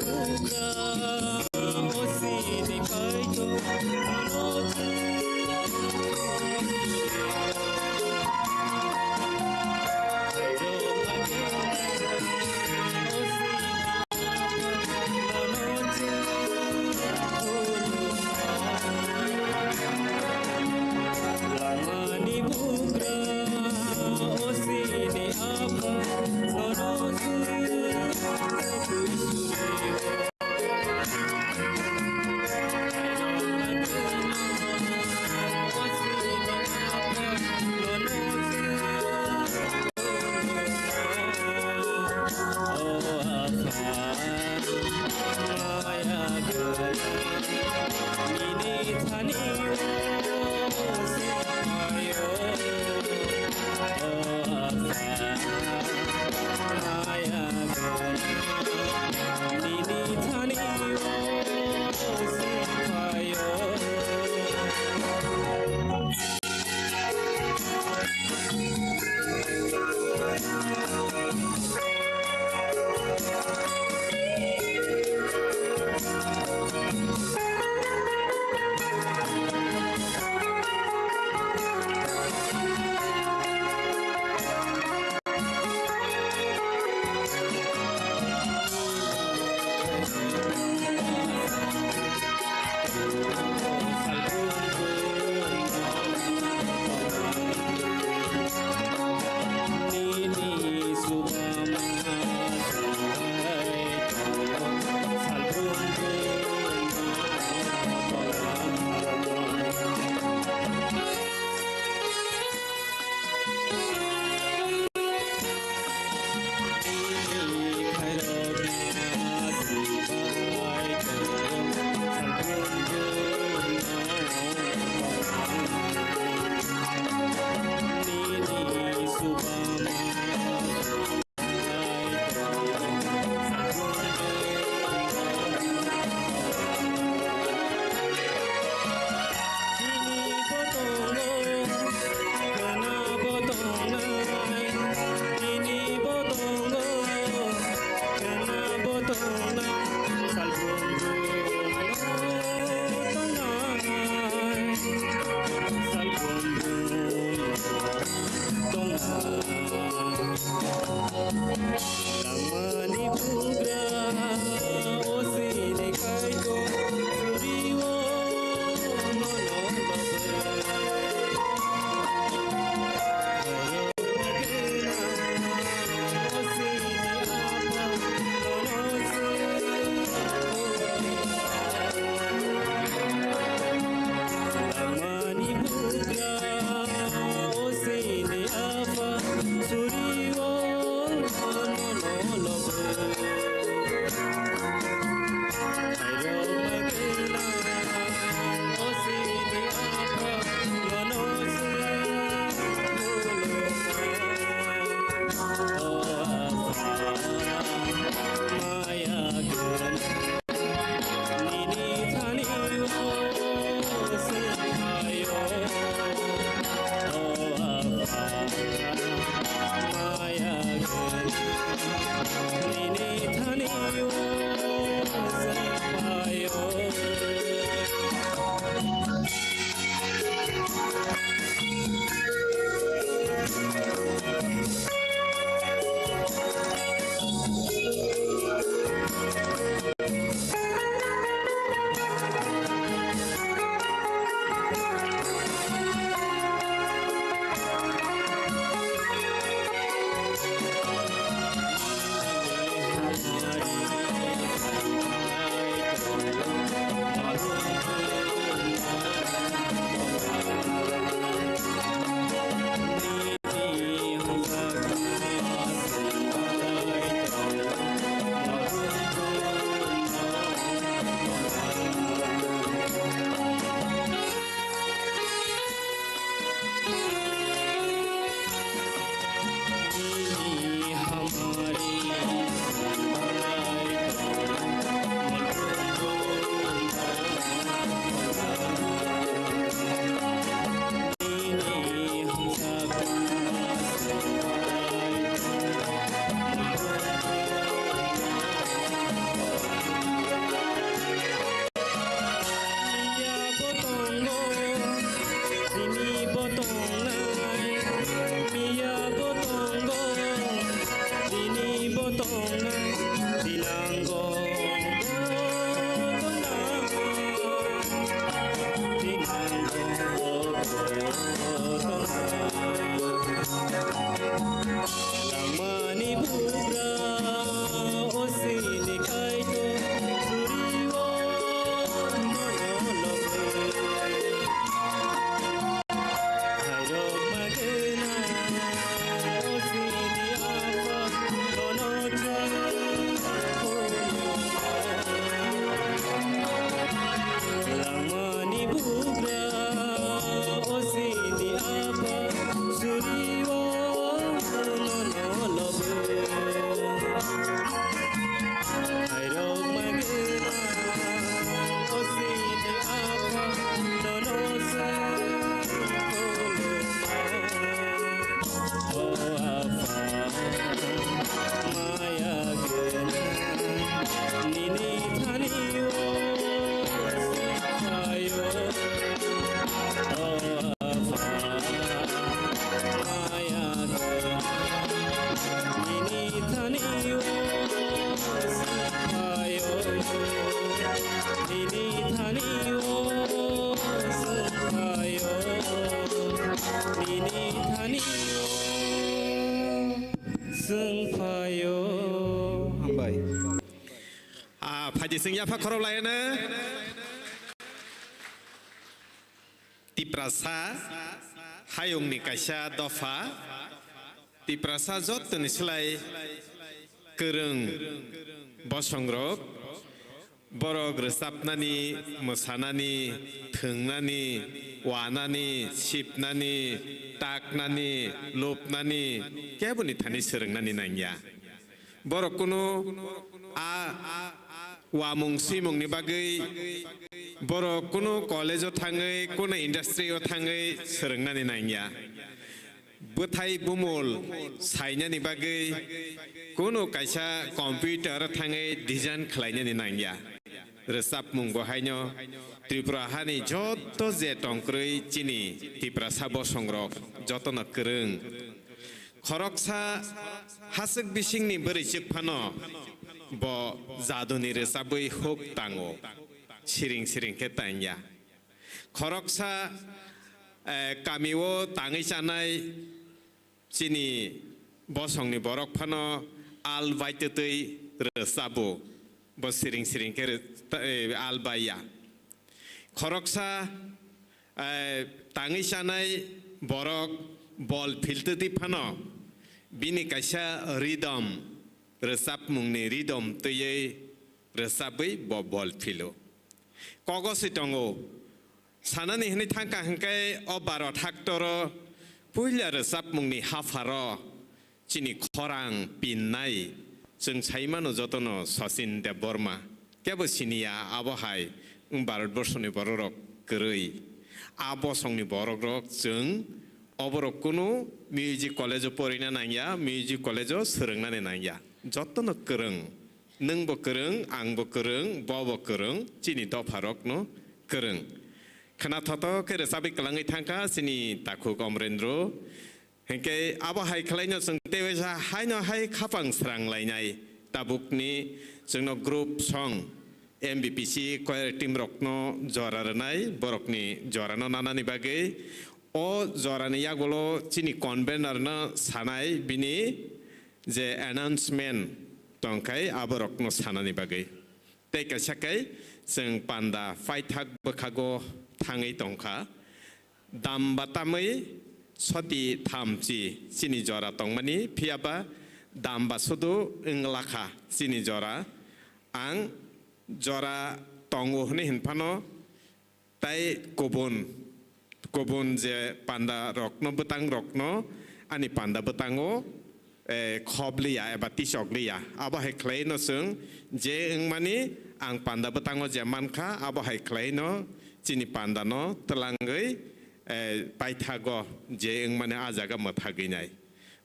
buka osini kaito monotu Lamani buka osini apa monotu Kusure Faji Singh Yafa Korolana Tiprasa Hayung Nikasha Dofa Tiprasa Zot Nislai Kereng Bosongrok Borog Resapnani Musanani Tungnani Wanani Shipnani Taknani Lupnani Kabuni Tani Serengnani Nanya Borokuno A Wamung Simung Nibagay Borokuno College of Tangai Kuna Industry of Tangai Serengnani Nanya Butai Bumul Saina Nibagay Kuno Kaisa Computer Tangai Design Klaina Nanya Resap Mungo Haino Tripura Hani Joto Zetongkrui Chini Tipra Sabo Songrok Jotona Kereng Koroksa Hasek Bishingni Berichik Pano Bo Zaduni Resabui Hok Tango Siring Ketanya Koroksa Kamiwo Tangishanai Chini Bosongni Borok Pano Al Vaitutui Resabu Bo Siring Albaya Koroksa Tangishanai Borok Bol Filteti Pano Bini Kasha Ridom Resap Mungni Ridom Tuye Resabi Bol Filo Kogositongo Sanani Hini Tanka Hankai Obaro Taktoro Puya Resap Mungni Hafaro Chini Korang Pinai Sung Saimano Zotono Sosin de Borma Gabosinia Abohai Umbar Borsoni Borok Gurui Abosongni Borok Sung Oborokunu Music College Porina Nanya Music College Serengna Nanya Jotono Kereng Nungbo Kereng Angbo Kereng Bobo Kereng Chini Doparok no Kereng Kanatoto Keresabi Kalangi Tanka Sini Taku Komrendro Henke Abohai Kaleno Sung Tewesa Haino Hai Kapang Serang Lainai Tabukni Sungno Group Song MBPC Choir Team Rokno Joraranai Borokni Jorano Nanani Bagay O Zorani Yagolo Chini Convener na Sanai Bini Je announcement Tonkai Aborokno Sanani Bagay Take a Shakai Seng Panda Fight Hag Bakago Tangai Tonka Dambatamai Soti Tamchi Sini Jora Tongmani Piaba Damba Sudu Inglaka Sini Jora Ang Jora Tongu Hinpano Tai Kobun je panda rokno betang rokno ani panda betango khoblia eba tisoglia aba hai kleino sung je engmani ang panda betango jaman kha aba hai kleino chini panda no telangai paithago je engmani ajaga mathaginai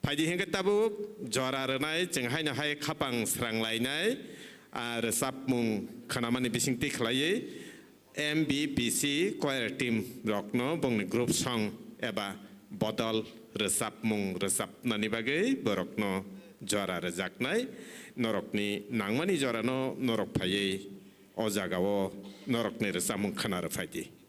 phaidi hengke tabu jora renai jenghai na hai khapang sranglai resap mung khanamani bisingti khlai MBPC Choir Team Rokno Bongni Group Song Eba Botol Resap Mung Resap Nani Bagai Borokno Jora Rejaknai Norokni Nangmani Jorano Norok Paye Ojagawo Norokni Resamung Khanar Faiti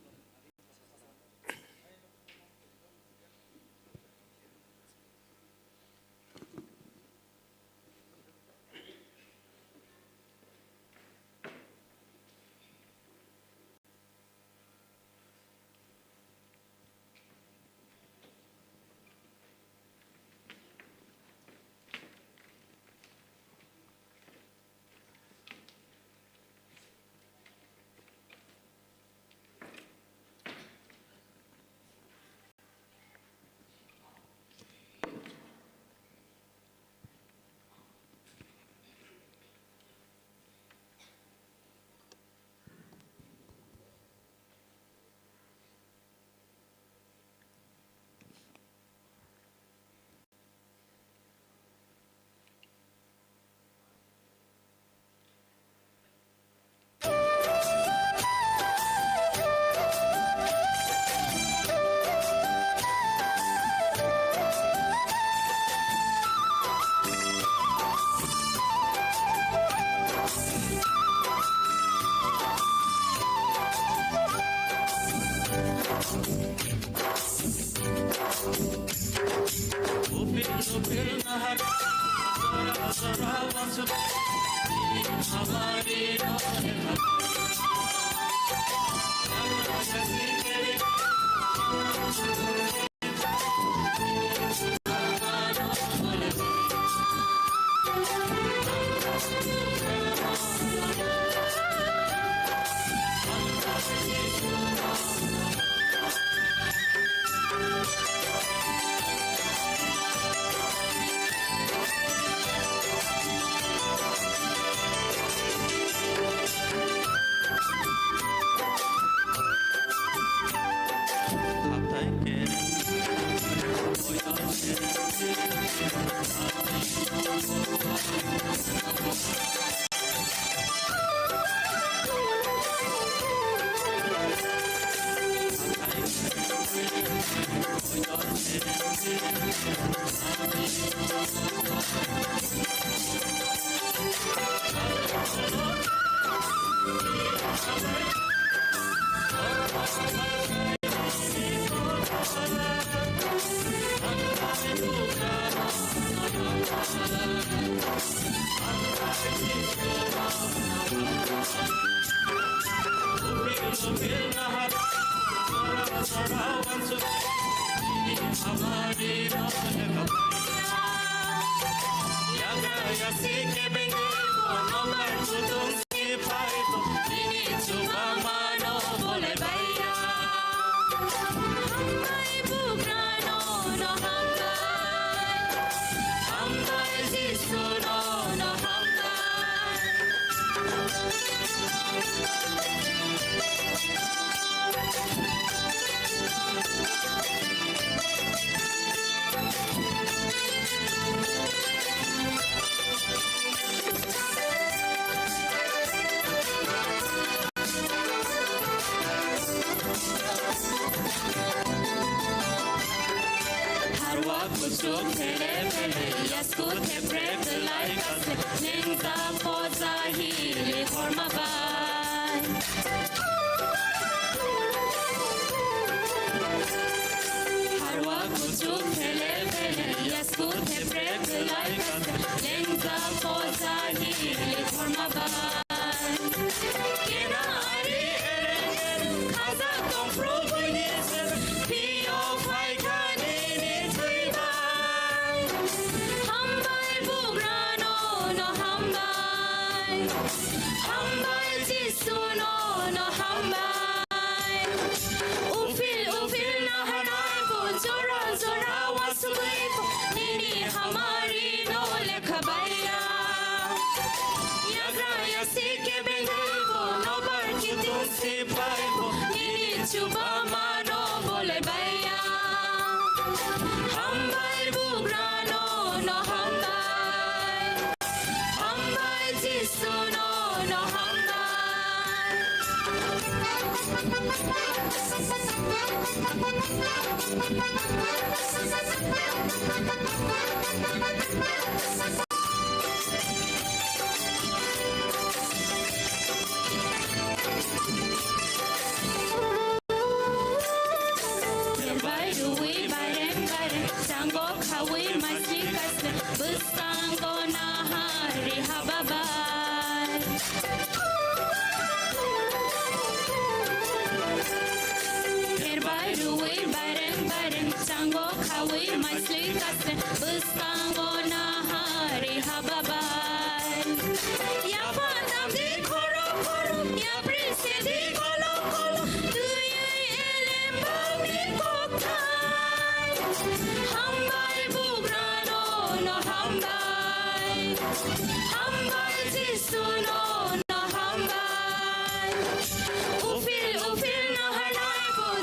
हमारी डोले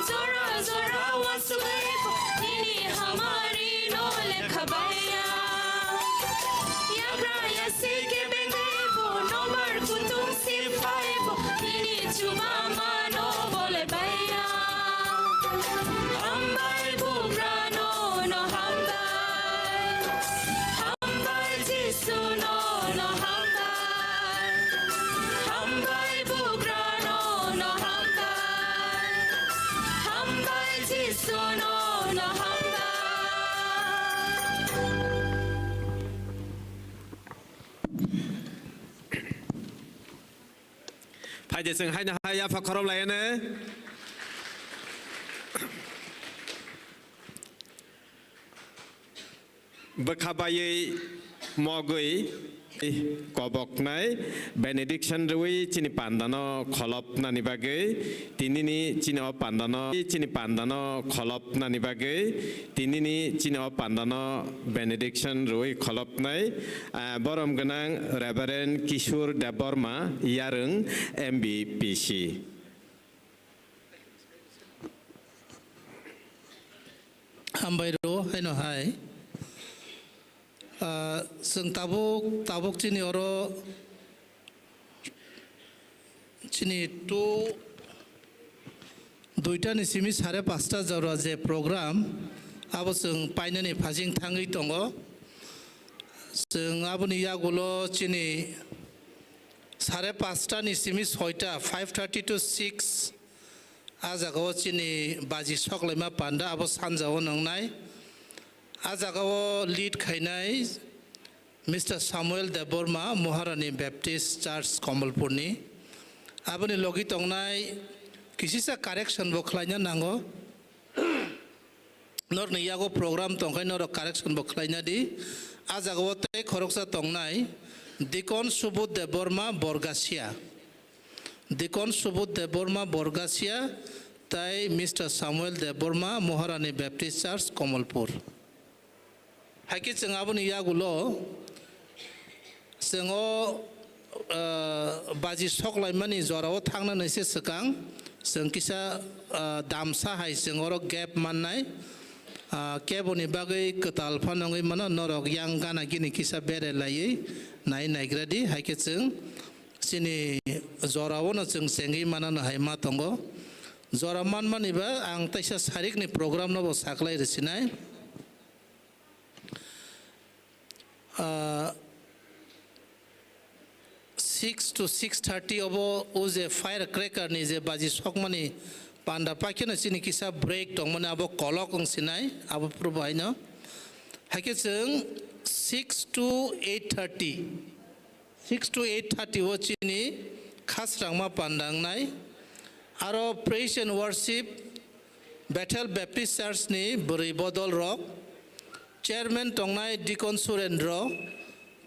Zora, zora, what's the way for Nini, Hamari, no, Lekabaya. Haja sing hai na hai apa korop lain ne? Berkabai mogoi kobok nai benediction rui cini pandano kolop nani bagai tini ni cini o pandano kolop nani bagai tini ni cini o pandano benediction rui kolop nai borom genang Reverend Kishore Deborma yareng MBPC. Hambairo haino hai sing tabuk chini oro chini tu duita ni simi sare pasta jara je program abo sing painani phasing thangi tongo sing aboni yagulo chini sare pasta ni simi 6ta 5:30 to 6 ajago chini baji soklaima panda abo sanjao nangnai Ajagawo lead khainai Mr. Samuel Deborma Maharani Baptist Church Kamalpurni aboni logi tongnai kisisa correction bo khlaina nango nor ni yago program tongkai nor correction bo khlaina di ajagawo te khoroksa tongnai Dikon Subud Deborma Borgasia Dikon Subud Deborma Borgasia tai Mr. Samuel Deborma Maharani Baptist Church Kamalpur Haki aboni yagulo sengo baji soklai mani jorao thangna naise sekang seng kisa damsa hai sengoro gap mannai keboni bagai ketal phanangai mana norok yang gana gini kisa bere lai nai naigradi haki sini jorao na sengi mana na hai ma tongo joraman mani ba ang taisa sarik ni program no bo saklai resinai 6 to 6:30 obo uze firecracker ni je baji sokmani panda pakina chini kisa break tongmani abo kolok ong sinai abo probaina hake chung 6 to 8:30 o chini khas rangma pandang nai aro praise and worship Bethel Baptist Church ni buri bodol rok Chairman tongnai Dikon Surendro,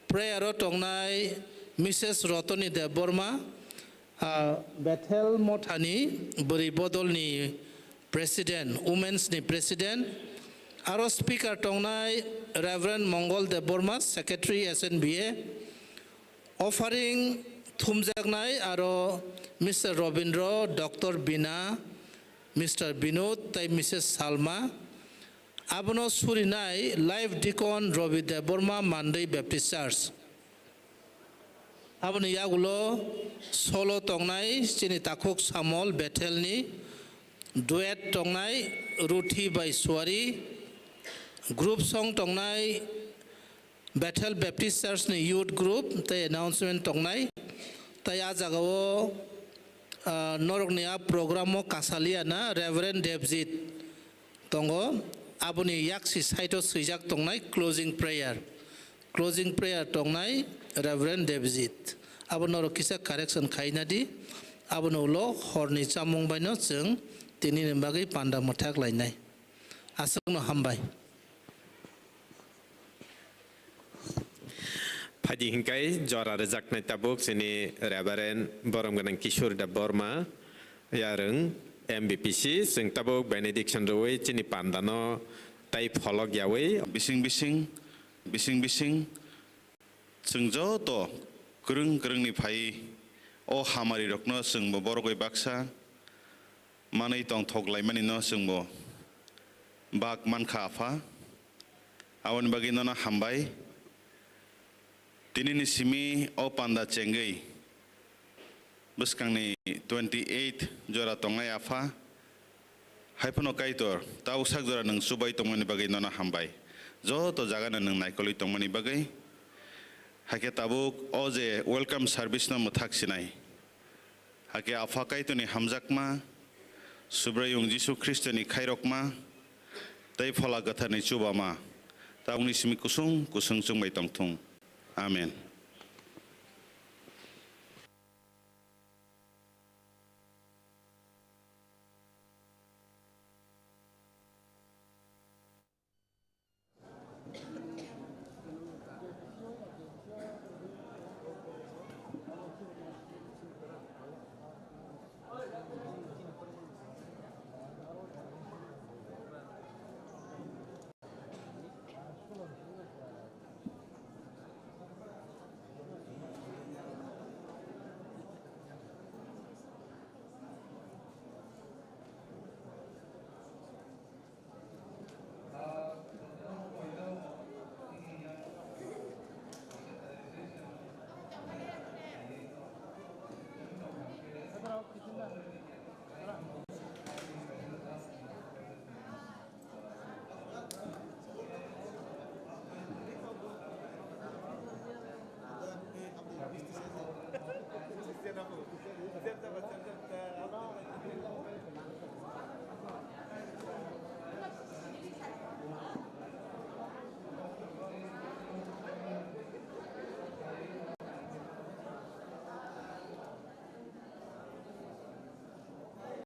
Prayer tongnai Mrs. Rotoni Deborma, Bethel Mothani, Buri Bodol ni President, Women's ni President, Aro Speaker tongnai Reverend Mongol Deborma, Secretary SNBA, offering Thumjagnai Aro Mr. Robindro, Dr. Bina, Mr. Binod, tai Mrs. Salma, Abono Surinai, Live Deacon Robi Deborma Mandai Baptist Church. Abono Yagulo, Solo Tongnai, Chini Takok Samol, Bethelni, Duet Tongnai, Ruthi by Swari, Group Song Tongnai, Bethel Baptist Church ni Youth Group, the announcement Tongnai, Tayazagawo, Norognia Programo Kasaliana, Reverend Devzit Tongo. Abuni yaksi saito sijak tongnai closing prayer tongnai Reverend Devzit abono kisa correction khaina di abono lo horni chamung baino chung tini ni bagai panda mothak lainai asungno hambai Phaji hingkai jora rejak nai tabuk sini Reverend Boromganang Kishore Deborma yareng MBPC sing tabuk benediction roi chini pandano tai pholok yawe bising sengjo to kereng ni phai o hamari rokno sengbo borogoi baksa manai tong thoklai mani no sengbo bak man khafa awan bagino na hambai tini ni simi o panda chengai Buskang 28 jora tongai afa haipono kaitor tau sak jora nang subai tongmani bagai nona hambai jo to jaga nang naikoli tongmani bagai hake tabuk oje welcome service na muthak sinai hake afa kaitoni hamjakma subrayung Jisu Kristoni khairokma tai phola gatha ni chubama taungni simi kusung chung bai tongthung amen